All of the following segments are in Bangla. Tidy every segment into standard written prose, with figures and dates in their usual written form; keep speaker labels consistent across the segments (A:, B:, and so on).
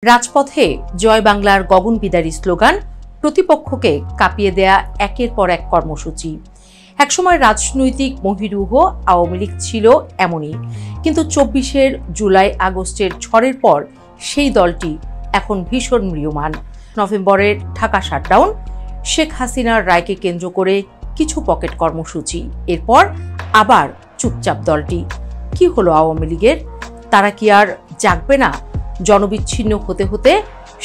A: রাজপথে জয় বাংলার গগনবিদারী স্লোগান, প্রতিপক্ষকে কাঁপিয়ে দেয়া একের পর এক কর্মসূচি। একসময় রাজনৈতিক মহীরুহ আওয়ামী লীগ ছিল এমনই, কিন্তু ২৪ জুলাই আগস্টের ঝড়ের পর সেই দলটি এখন ভীষণ ম্রিয়মাণ। নভেম্বরের ঢাকা শাটডাউন, শেখ হাসিনার রায়কে কেন্দ্র করে কিছু পকেট কর্মসূচি, এরপর আবার চুপচাপ দলটি। কি হলো আওয়ামী লীগের? তারা কি আর জাগবে না? জনবিচ্ছিন্ন হতে হতে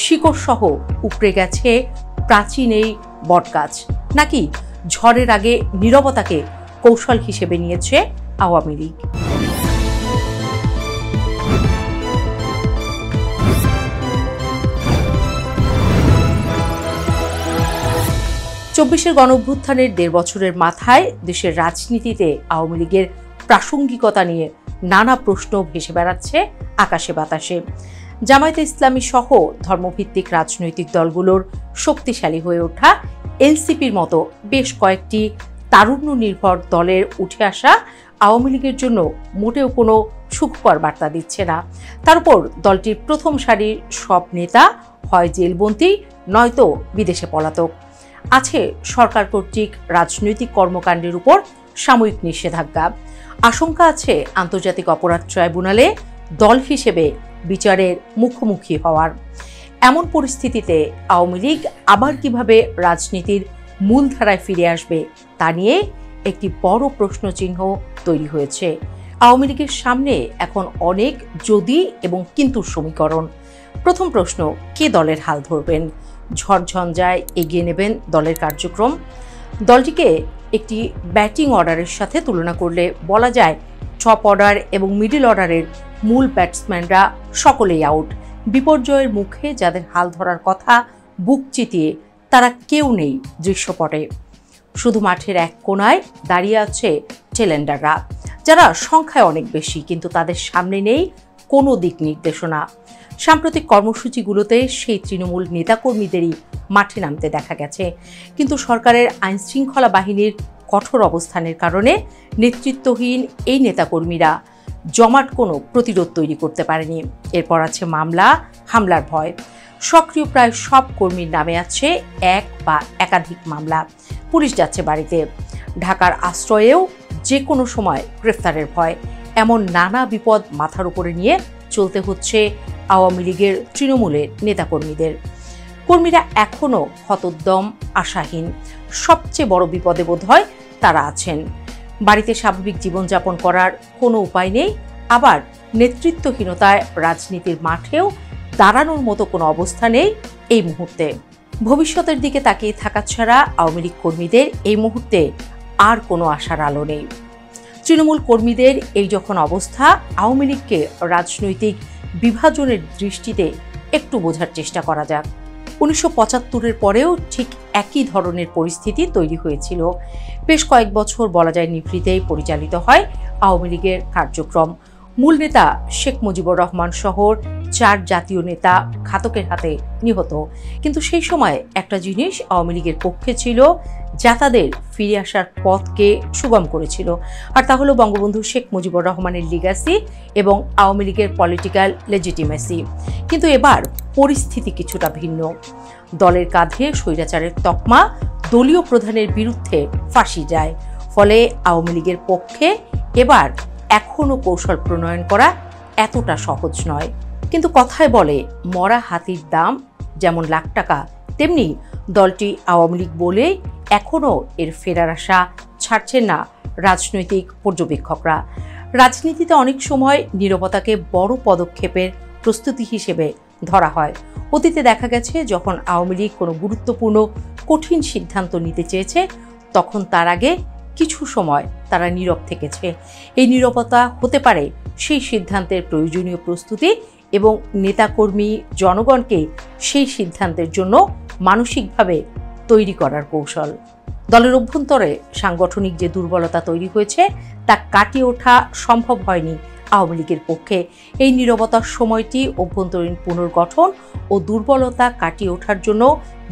A: শিকড়সহ উপড়ে গেছে প্রাচীন এই বটগাছ, নাকি ঝড়ের আগে নীরবতাকে কৌশল হিসেবে নিয়েছে আওয়ামী লীগ? ২৪ গণঅভ্যুত্থানের ১.৫ বছরের মাথায় দেশের রাজনীতিতে আওয়ামী লীগের প্রাসঙ্গিকতা নিয়ে নানা প্রশ্ন ভেসে বেড়াচ্ছে আকাশে বাতাসে। জামায়াতে ইসলামী সহ ধর্মভিত্তিক রাজনৈতিক দলগুলোর শক্তিশালী হয়ে ওঠা, এনসিপির মতো বেশ কয়েকটি তারুণ্য নির্ভর দলের উঠে আসা আওয়ামী লীগের জন্য মোটেও কোনো সুখকর বার্তা দিচ্ছে না। তার উপর দলটির প্রথম সারির সব নেতা হয় জেলবন্দী, নয়তো বিদেশে পলাতক। আছে সরকার কর্তৃক রাজনৈতিক কর্মকাণ্ডের উপর সাময়িক নিষেধাজ্ঞা। আশঙ্কা আছে আন্তর্জাতিক অপরাধ ট্রাইব্যুনালে দল হিসেবে বিচারের মুখোমুখি হওয়ার। এমন পরিস্থিতিতে আওয়ামী লীগ আবার কিভাবে রাজনীতির মূলধারায় ফিরে আসবে তা নিয়ে একটি বড় প্রশ্নচিহ্ন তৈরি হয়েছে। আওয়ামী লীগের সামনে এখন অনেক যদি এবং কিন্তু সমীকরণ। প্রথম প্রশ্ন, কে দলের হাল ধরবেন? ঝড়ঝঞ্ঝায় এগিয়ে নেবেন দলের কার্যক্রম? দলটিকে একটি ব্যাটিং অর্ডারের সাথে তুলনা করলে বলা যায় টপ অর্ডার এবং মিডল অর্ডারের মূল ব্যাটসম্যানরা সকলেই আউট। বিপর্যয়ের মুখে যাদের হাল ধরার কথা বুক চিতিয়ে তারা কেউ নেই দৃশ্যপটে। শুধু মাঠের এক কোণায় দাঁড়িয়ে আছে টেলেন্ডাররা, যারা সংখ্যায় অনেক বেশি, কিন্তু তাদের সামনে নেই কোনো দিক নির্দেশনা। সাম্প্রতিক কর্মসূচিগুলোতে সেই তৃণমূল নেতাকর্মীদেরই মাঠে নামতে দেখা গেছে, কিন্তু সরকারের আইনশৃঙ্খলা বাহিনীর কঠোর অবস্থানের কারণে নেতৃত্বহীন এই নেতাকর্মীরা জমাট কোনো প্রতিরোধ তৈরি করতে পারেনি। এরপর আছে মামলা, হামলার ভয়। সক্রিয় প্রায় সব কর্মীর নামে আছে এক বা একাধিক মামলা। পুলিশ যাচ্ছে বাড়িতে। ঢাকার আশ্রয়েও যে কোনো সময় গ্রেফতারের ভয়। এমন নানা বিপদ মাথার উপরে নিয়ে চলতে হচ্ছে আওয়ামী লীগের তৃণমূলের নেতাকর্মীদের। কর্মীরা এখনও হতোদ্যম, আশাহীন। সবচেয়ে বড় বিপদে বোধ হয় তারা আছেন। বাড়িতে স্বাভাবিক জীবনযাপন করার কোনো উপায় নেই, আবার নেতৃত্বহীনতায় রাজনীতির মাঠেও দাঁড়ানোর মতো কোনো অবস্থা নেই এই মুহূর্তে। ভবিষ্যতের দিকে তাকিয়ে থাকা ছাড়া আওয়ামী লীগ কর্মীদের এই মুহূর্তে আর কোনো আশার আলো নেই। তৃণমূল কর্মীদের এই যখন অবস্থা, আওয়ামী লীগকে রাজনৈতিক বিভাজনের দৃষ্টিতে একটু বোঝার চেষ্টা করা যাক। ১৯৭৫-এর পরেও ঠিক একই ধরনের পরিস্থিতি তৈরি হয়েছিল। বেশ কয়েক বছর বলা যায় নিভৃতেই পরিচালিত হয় আওয়ামী লীগের কার্যক্রম। মূল নেতা শেখ মুজিবুর রহমান সহ ৪ জাতীয় নেতা ঘাতকের হাতে নিহত। কিন্তু সেই সময় একটা জিনিস আওয়ামী লীগের পক্ষে ছিল, যা তাদের ফিরে আসার পথকে সুগম করেছিল, আর তা হলো বঙ্গবন্ধু শেখ মুজিবুর রহমানের লিগ্যাসি এবং আওয়ামী লীগের পলিটিক্যাল লেজিটিমেসি। কিন্তু এবার পরিস্থিতি কিছুটা ভিন্ন। দলের কাঁধে স্বৈরাচারের তকমা, দলীয় প্রধানের বিরুদ্ধে ফাঁসি যায়। ফলে আওয়ামী লীগের পক্ষে এবার এখনও কৌশল প্রণয়ন করা এতটা সহজ নয়। কিন্তু কথায় বলে, মরা হাতির দাম যেমন লাখ টাকা, তেমনি দলটি আওয়ামী লীগ বলে এখনও এর ফেরার আশা ছাড়ছেন না রাজনৈতিক পর্যবেক্ষকরা। রাজনীতিতে অনেক সময় নীরবতাকে বড় পদক্ষেপের প্রস্তুতি হিসেবে ধরা হয়। অতীতে দেখা গেছে, যখন আওয়ামী লীগ কোনো গুরুত্বপূর্ণ কঠিন সিদ্ধান্ত নিতে চেয়েছে, তখন তার আগে কিছু সময় তারা নীরব থেকেছে। এই নীরবতা হতে পারে সেই সিদ্ধান্তের প্রয়োজনীয় প্রস্তুতি এবং নেতাকর্মী জনগণকে সেই সিদ্ধান্তের জন্য মানসিকভাবে তৈরি করার কৌশল। দলের অভ্যন্তরে সাংগঠনিক যে দুর্বলতা তৈরি হয়েছে, তা কাটিয়ে ওঠা সম্ভব হয়নি আওয়ামী লীগের পক্ষে। এই নীরবতার সময়টি অভ্যন্তরীণ পুনর্গঠন ও দুর্বলতা কাটিয়ে ওঠার জন্য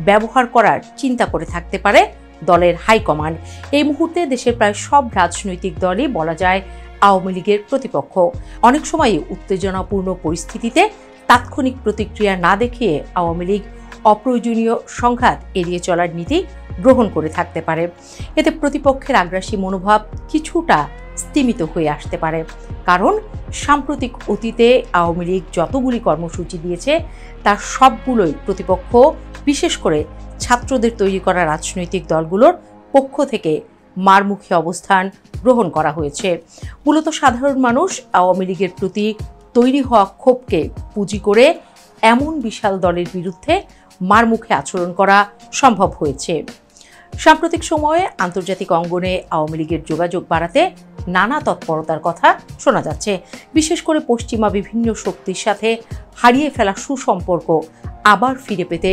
A: ব্যবহার করার চিন্তা করে থাকতে পারে দলের হাইকমান্ড। এই মুহূর্তে দেশের প্রায় সব রাজনৈতিক দলই বলা যায় আওয়ামী লীগের প্রতিপক্ষ। অনেক সময়ই উত্তেজনাপূর্ণ পরিস্থিতিতে তাৎক্ষণিক প্রতিক্রিয়া না দেখিয়ে আওয়ামী লীগ অপ্রয়োজনীয় সংঘাত এড়িয়ে চলার নীতি গ্রহণ করে থাকতে পারে। এতে প্রতিপক্ষের আগ্রাসী মনোভাব কিছুটা স্তিমিত হয়ে আসতে পারে, কারণ সাম্প্রতিক অতীতে আওয়ামী লীগ যতগুলি কর্মসূচি দিয়েছে তার সবগুলোই প্রতিপক্ষ, বিশেষ করে ছাত্রদের তৈরি করা রাজনৈতিক দলগুলোর পক্ষ থেকে মারমুখী অবস্থান গ্রহণ করা হয়েছে। মূলত সাধারণ মানুষ আওয়ামী লীগের প্রতি তৈরি হওয়া ক্ষোভকে পুঁজি করে এমন বিশাল দলের বিরুদ্ধে মারমুখে আচরণ করা সম্ভব হয়েছে। সাম্প্রতিক সময়ে আন্তর্জাতিক অঙ্গনে আওয়ামী লীগের যোগাযোগ বাড়াতে নানা তৎপরতার কথা শোনা যাচ্ছে। বিশেষ করে পশ্চিমা বিভিন্ন শক্তির সাথে হারিয়ে ফেলা সুসম্পর্ক আবার ফিরে পেতে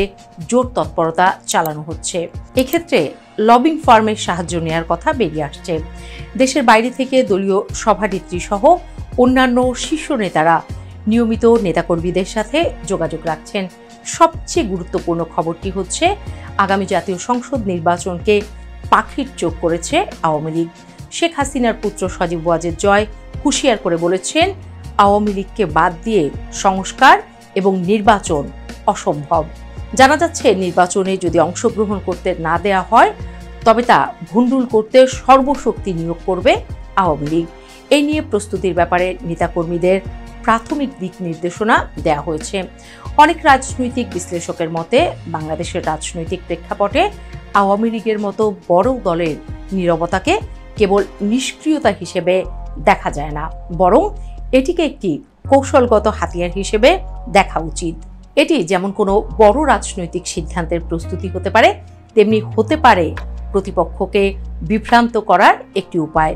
A: জোর তৎপরতা চালানো হচ্ছে। এক্ষেত্রে লবিং ফার্মের সাহায্য নেওয়ার কথা বেরিয়ে আসছে। দেশের বাইরে থেকে দলীয় সভানেত্রী সহ অন্যান্য শীর্ষ নেতারা নিয়মিত নেতাকর্মীদের সাথে যোগাযোগ রাখছেন। সবচেয়ে গুরুত্বপূর্ণ খবরটি হচ্ছে, আগামী জাতীয় সংসদ নির্বাচনকে পাখির চোখ করেছে আওয়ামী লীগ। শেখ হাসিনার পুত্র সজীব ওয়াজেদ জয় হুঁশিয়ার করে বলেছেন, আওয়ামী লীগকে বাদ দিয়ে সংস্কার এবং নির্বাচন অসম্ভব। জানা যাচ্ছে, নির্বাচনে যদি অংশগ্রহণ করতে না দেয়া হয় তবে তা ভণ্ডুল করতে সর্বশক্তি নিয়োগ করবে আওয়ামী লীগ। এই নিয়ে প্রস্তুতির ব্যাপারে নেতাকর্মীদের প্রাথমিক দিক নির্দেশনা দেওয়া হয়েছে। অনেক রাজনৈতিক বিশ্লেষকের মতে, বাংলাদেশের রাজনৈতিক প্রেক্ষাপটে আওয়ামী লীগের মতো বড় দলের নীরবতাকে কেবল নিষ্ক্রিয়তা হিসেবে দেখা যায় না, বরং এটিকে একটি কৌশলগত হাতিয়ার হিসেবে দেখা উচিত। এটি যেমন কোনো বড় রাজনৈতিক সিদ্ধান্তের প্রস্তুতি হতে পারে, তেমনি হতে পারে প্রতিপক্ষকে বিভ্রান্ত করার একটি উপায়।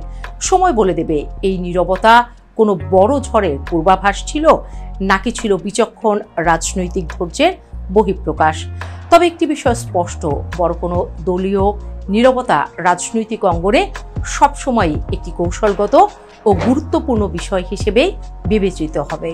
A: সময় বলে দেবে এই নীরবতা কোনো বড় ঝড়ের পূর্বাভাস ছিল নাকি ছিল বিচক্ষণ রাজনৈতিক ধৈর্যের বহিঃপ্রকাশ। তবে একটি বিষয় স্পষ্ট, বড় কোনো দলীয় নীরবতা রাজনৈতিক অঙ্গনে সবসময় একটি কৌশলগত ও গুরুত্বপূর্ণ বিষয় হিসেবে বিবেচিত হবে।